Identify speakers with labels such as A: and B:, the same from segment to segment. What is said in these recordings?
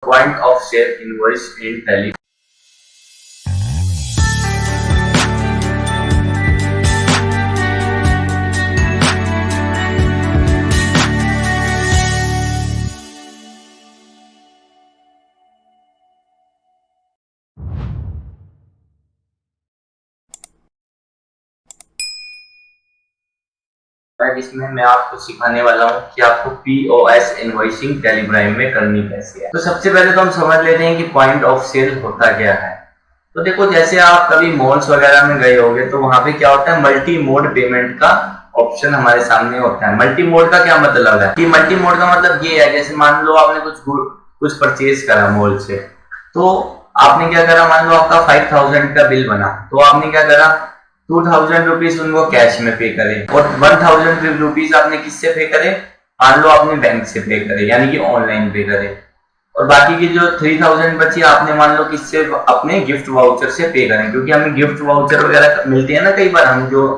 A: Point of sale invoice in Tally. इसमें मैं आपको सिखाने वाला हूँ कि आपको POS इनवॉइसिंग टैली प्राइम में करनी कैसे है। तो सबसे पहले तो हम समझ लेते हैं कि पॉइंट ऑफ सेल होता क्या है। तो देखो, जैसे आप कभी मॉल्स वगैरह में गए होंगे तो वहां पे क्या होता है, मल्टी मोड पेमेंट का ऑप्शन हमारे सामने होता है। मल्टी मोड का क्या मतलब है कि मल्टी मोड का मतलब ये है, जैसे मान लो आपने कुछ परचेज करा मॉल से, तो आपने क्या करा, मान लो आपका 5000 का बिल बना, तो आपने क्या करा, 2000 रुपीज उनको कैश में पे करे और 1000 रुपीज आपने किससे पे करे, मान लो आपने बैंक से पे करे, यानी कि ऑनलाइन पे करे, और बाकी की जो 3000 बची आपने मान लो किससे, अपने गिफ्ट वाउचर से पे करें, क्योंकि हमें गिफ्ट वाउचर वगैरह मिलते हैं ना कई बार, हम जो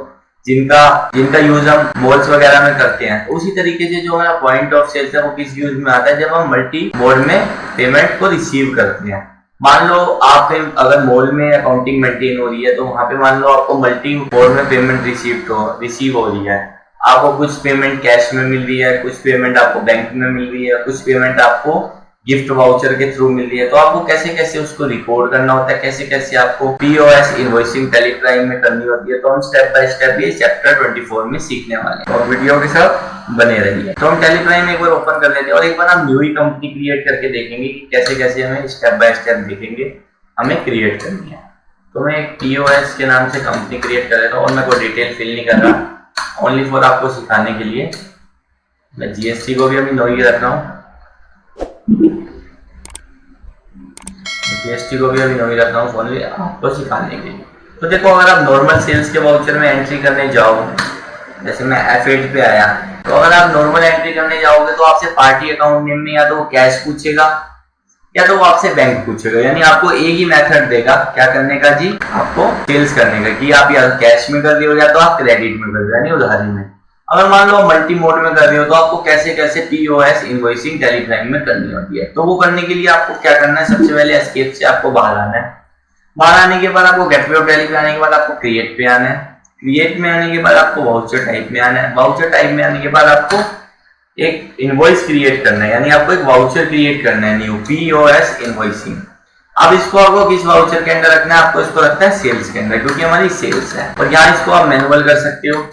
A: जिनका यूज हम मॉल्स वगैरह में करते हैं। तो उसी तरीके से जो हमारा पॉइंट ऑफ सेल है वो किस यूज में आता है, जब हम मल्टी मोड में पेमेंट को रिसीव करते हैं। मान लो आप अगर मॉल में अकाउंटिंग मेंटेन हो रही है, तो वहां पे मान लो आपको मल्टी मोड में पेमेंट रिसीव हो रही है, आपको कुछ पेमेंट कैश में मिल रही है, कुछ पेमेंट आपको बैंक में मिल रही है, कुछ पेमेंट आपको गिफ्ट वाउचर के थ्रू मिल रही है। तो आपको कैसे कैसे उसको रिकॉर्ड करना होता है, कैसे कैसे आपको POS इनवॉइसिंग टैली प्राइम में करनी होती है, तो हम स्टेप बाय स्टेप ये चैप्टर 24 में सीखने वाले हैं, और वीडियो के साथ बने रहिए। तो हम टैली प्राइम एक बार ओपन कर लेते हैं और एक बार हम न्यू ही कंपनी क्रिएट करके देखेंगे कि कैसे कैसे हमें स्टेप बाय स्टेप देखेंगे हमें क्रिएट करनी है। तो मैं POS के नाम से कंपनी क्रिएट कर लेता हूँ, और मैं कोई डिटेल फिल नहीं कर रहा, ओनली फॉर आपको सिखाने के लिए। मैं GST को भी अभी नो ही रख रहा हूँ, GST को भी अभी नो ही रख रहा हूँ, ओनली आपको सिखाने के लिए। तो देखो, अगर आप नॉर्मल सेल्स के वाउचर में एंट्री करने जाओ, जैसे मैं F8 पे आया, तो अगर आप नॉर्मल एंट्री करने जाओगे तो आपसे पार्टी अकाउंट नेम में या तो वो कैश पूछेगा या तो वो आपसे बैंक पूछेगा, यानी आपको एक ही मेथड देगा क्या करने का जी, आपको सेल्स करने का, कि आप या कैश में कर रहे हो या तो आप क्रेडिट में कर रहे हो, यानी उधारी में। अगर मान लो मल्टी मोड में कर रहे हो तो आपको कैसे कैसे POS इनवॉइसिंग टैली प्राइम में करनी होती है। तो वो करने के लिए आपको क्या करना है, सबसे पहले एस्केप से आपको बाहर आना है। बाहर आने के बाद आपको गेटवे ऑफ टैली पे आने के बाद आपको क्रिएट पे आना है। क्रिएट में आने के बाद आपको वाउचर टाइप में आना है। वाउचर टाइप में आने के बाद आपको एक इनवॉइस क्रिएट करना है, यानी आपको एक वाउचर क्रिएट करना है, न्यू POS इनवॉइसिंग। अब इसको आपको किस वाउचर के अंदर रखना है, आपको इसको रखना है सेल्स के अंदर, क्योंकि हमारी सेल्स है, और यहाँ इसको आप मैनुअल कर सकते हो।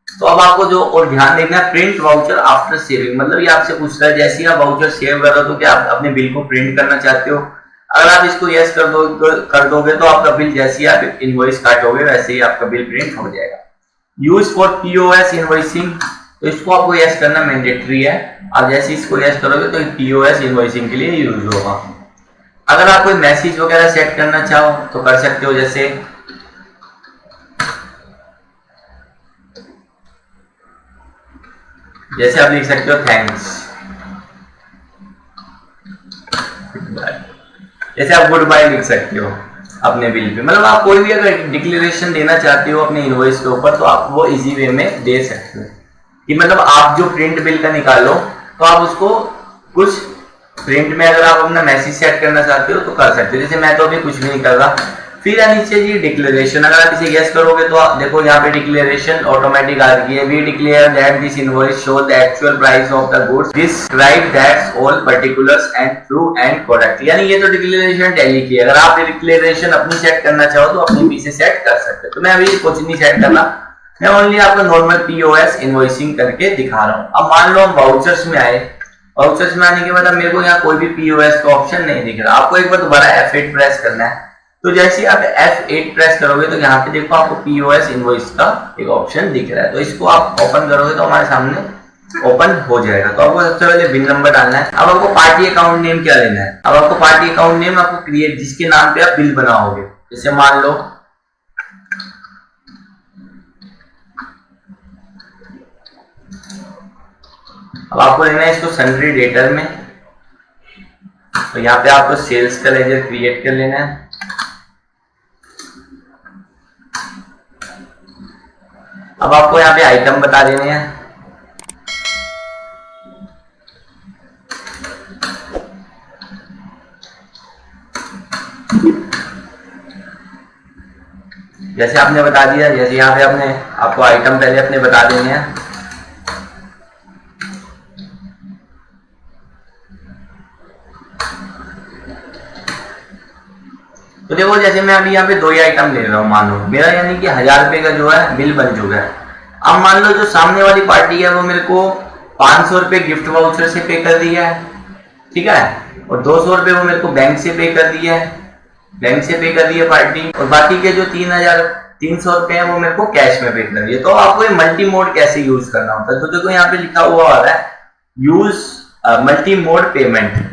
A: तो अब आपको जो और ध्यान देना है, प्रिंट वाउचर आफ्टर सेविंग, मतलब ये आपसे पूछ रहा है जैसे ही आप वाउचर सेव करो तो क्या आप अपने बिल को प्रिंट करना चाहते हो। अगर आप इसको यस कर दोगे तो आपका बिल जैसे ही आप इनवॉइस काटोगे वैसे ही आपका बिल प्रिंट हो जाएगा। यूज फॉर POS इनवॉइसिंग, तो इसको आपको यस करना मैंडेटरी है। आप जैसे इसको यस करोगे तो POS इनवॉइसिंग के लिए यूज होगा। अगर आप कोई मैसेज वगैरह सेट करना चाहो तो कर सकते हो, जैसे आप लिख सकते हो थैंक्स, जैसे आप गुड बाय लिख सकते हो अपने बिल पे। मतलब आप कोई भी अगर डिक्लेरेशन देना चाहते हो अपने इनवॉइस के ऊपर तो आप वो इजी वे में दे सकते हो, कि मतलब आप जो प्रिंट बिल का निकालो तो आप उसको कुछ प्रिंट में अगर आप अपना मैसेज सेट करना चाहते हो तो कर सकते हो। जैसे मैं तो अभी कुछ भी नहीं कर रहा। फिर नीचे जी डिक्लेरेशन, अगर आप इसे यस करोगे तो आप देखो यहाँ पे डिक्लेरेशन ऑटोमेटिक आ रही है। We declare that this invoice show the actual price of the goods, describe that's all particulars and true and correct. यानी ये तो डिक्लेरेशन टैली की। अगर आप डिक्लेरेशन अपनी सेट करना चाहो तो अपनी भी से सेट कर सकते हो। तो मैं अभी कुछ नहीं सेट करना, मैं ओनली आपको नॉर्मल POS इनवॉइसिंग करके दिखा रहा हूँ। अब मान लो हम वाउचर्स में आए, वाउचर्स में आने के बाद मेरे को यहाँ कोई भी POS का ऑप्शन नहीं दिख रहा। आपको एक बार दोबारा F8 प्रेस करना है। तो जैसे आप F8 प्रेस करोगे तो यहाँ पे देखो आपको POS इनवॉइस का एक ऑप्शन दिख रहा है। तो इसको आप ओपन करोगे तो हमारे सामने ओपन हो जाएगा। तो आपको सबसे पहले बिल नंबर डालना है। अब आपको पार्टी अकाउंट नेम क्या लेना है, अब आपको पार्टी अकाउंट नेम आपको क्रिएट जिसके नाम पे आप बिल बनाओगे। जैसे मान लो अब आपको लेना है इसको सन्ड्री डेटर में, तो यहाँ पे आपको सेल्स का लेजर क्रिएट कर लेना है। अब आपको यहाँ पे आइटम बता देने हैं। जैसे आपने बता दिया, जैसे यहाँ पे आपने आपको आइटम पहले अपने बता देंगे हैं। तो देखो जैसे मैं अभी यहाँ पे 2 ही आइटम ले रहा हूँ, मान लो मेरा यानी कि 1000 रुपए का जो है बिल बन चुका है। अब मान लो जो सामने वाली पार्टी है वो मेरे को 500 रुपए गिफ्ट वाउचर से पे कर दिया है, ठीक है, और 200 रुपए वो मेरे को बैंक से पे कर दिया है, बैंक से पे कर दिया पार्टी, और बाकी के जो 3,300 रुपए हैं वो मेरे को कैश में पे कर दिए। तो आपको ये मल्टी मोड कैसे यूज करना होता है, तो देखो यहाँ पे लिखा हुआ आ रहा है यूज मल्टी मोड पेमेंट।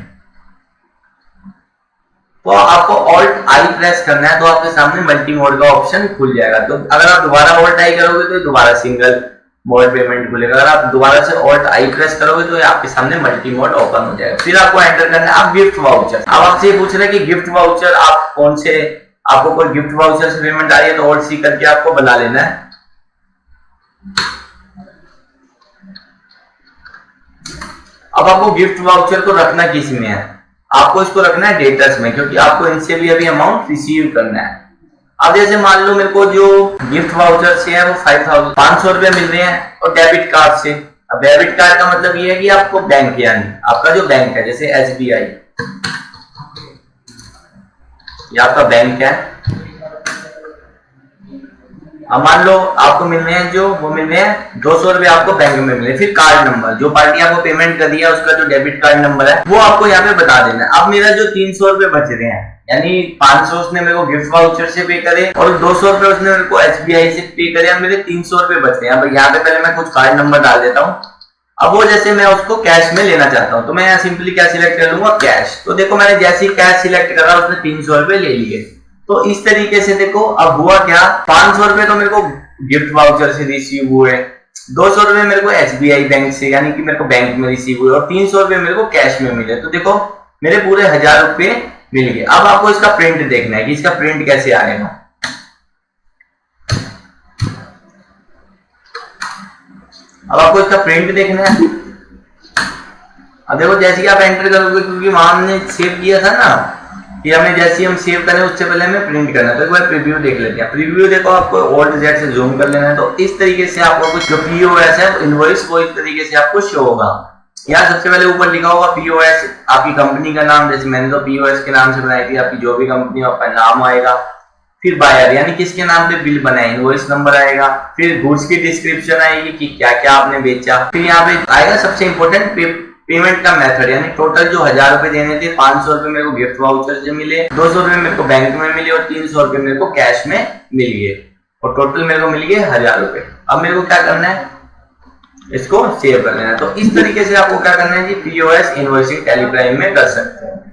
A: तो आपको ऑल्ट आई प्रेस करना है तो आपके सामने मल्टी मोड का ऑप्शन खुल जाएगा। तो अगर आप दोबारा ऑल्ट आई करोगे तो दोबारा सिंगल मोड पेमेंट खुलेगा, अगर आप दोबारा से ऑल्ट आई प्रेस करोगे तो आपके सामने मल्टी मोड ओपन हो जाएगा। फिर आपको एंटर करना है आप गिफ्ट वाउचर। अब आपसे ये पूछ रहे हैं कि गिफ्ट वाउचर आप कौन से, आपको कोई गिफ्ट वाउचर से पेमेंट आ रही है तो ऑल्ट सी करके आपको बना लेना है। अब आपको गिफ्ट वाउचर को रखना किस में है, आपको इसको रखना है डेटर्स में, क्योंकि आपको इनसे भी अभी अमाउंट रिसीव करना है। अब जैसे मान लो मेरे को जो गिफ्ट वाउचर से है वो 500 रुपए मिल रहे हैं और डेबिट कार्ड से। अब डेबिट कार्ड का मतलब ये है कि आपको बैंक, यानी आपका जो बैंक है जैसे SBI, ये आपका बैंक है। अब मान लो आपको मिल रहे हैं जो वो मिल रहे हैं 200 रुपए आपको बैंक में मिले। फिर कार्ड नंबर, जो पार्टी आपको पेमेंट कर दिया उसका जो डेबिट कार्ड नंबर है वो आपको यहाँ पे बता देना है। अब मेरा जो 300 रुपए बच रहे हैं, यानी 500 उसने मेरे को गिफ्ट वाउचर से पे करे और 200 रुपए उसने मेरे को SBI से पे करे, अब मेरे 300 रुपए बच रहे हैं। अब यहाँ पे पहले मैं कुछ कार्ड नंबर डाल देता हूँ। अब वो जैसे मैं उसको कैश में लेना चाहता हूँ तो मैं यहाँ सिंपली क्या सिलेक्ट कर लूंगा, कैश। तो देखो मैंने जैसे ही कैश सिलेक्ट करा उसने 300 रुपए ले लिए। तो इस तरीके से देखो अब हुआ क्या, 500 रुपए तो मेरे को गिफ्ट वाउचर से रिसीव हुए, 200 रुपए मेरे को SBI बैंक से यानी कि मेरे को बैंक में रिसीव हुए और 300 रुपए मेरे को कैश में मिले। तो देखो मेरे पूरे 1000 रुपए मिल गए। अब आपको इसका प्रिंट देखना है कि इसका प्रिंट कैसे आएगा। अब आपको इसका प्रिंट देखना है। अब देखो जैसे कि आप एंटर करोगे, क्योंकि वहां हमने सेव किया था ना कि हमें जैसे ही हम सेव करें उससे पहले हमें प्रिंट करना है। तो एक बार प्रीव्यू देख लेते हैं। प्रीव्यू देखो आपको ऑल्ट Z से जूम कर लेना है। तो इस तरीके से आपको कुछ जो POS है इनवॉइस वो इस तरीके से आपको शो होगा। यहाँ सबसे पहले ऊपर लिखा होगा POS, आपकी कंपनी का नाम, जैसे मैंने तो POS के नाम से बनाई थी, आपकी जो भी कंपनी हो आपका नाम आएगा। फिर बायर यानी किसके नाम पे बिल बना है, इनवॉइस नंबर आएगा। फिर गुड्स की डिस्क्रिप्शन आएगी कि क्या क्या आपने बेचा। फिर यहाँ पे आएगा सबसे इंपॉर्टेंट पेमेंट का मेथड, यानी टोटल जो 1000 रुपए देने थे, 500 रुपए मेरे को गिफ्ट वाउचर से मिले, 200 रुपए मेरे को बैंक में मिले और 300 रुपए मेरे को कैश में मिल गए और टोटल मेरे को मिल गए 1000 रुपए। अब मेरे को क्या करना है, इसको सेव कर लेना है। तो इस तरीके से आपको क्या करना है जी, POS इनवॉइसिंग टैली प्राइम में कर सकते हैं।